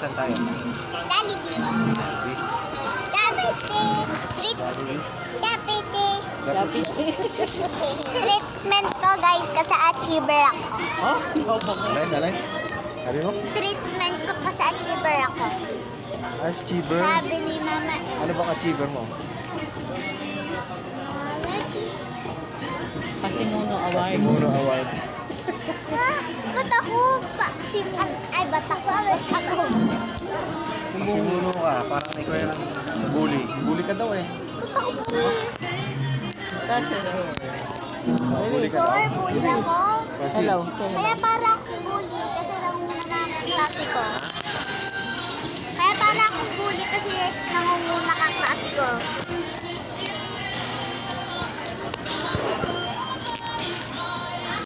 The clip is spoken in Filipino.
Saan tayo? Jollibee. Jollibee. Jollibee. Treatment ko guys kasi achiever ako. Oh, ikaw ba? Alay. Sabi mo? Treatment ko kasi achiever ako. Achiever? Sabi ni mama. Ano bang achiever mo? Pasimuno award. Pasimuno Award. Ba't ako? Ay, ba't ako? Pasimuno ka. Parang ikaw yung bully. Bully ka daw eh. Ba't ako bully? Kasi, Bully ka daw. Sure, bully ako. Pansin. hello. Say hello. Kaya para ako bully kasi nangunguna ang klase ko.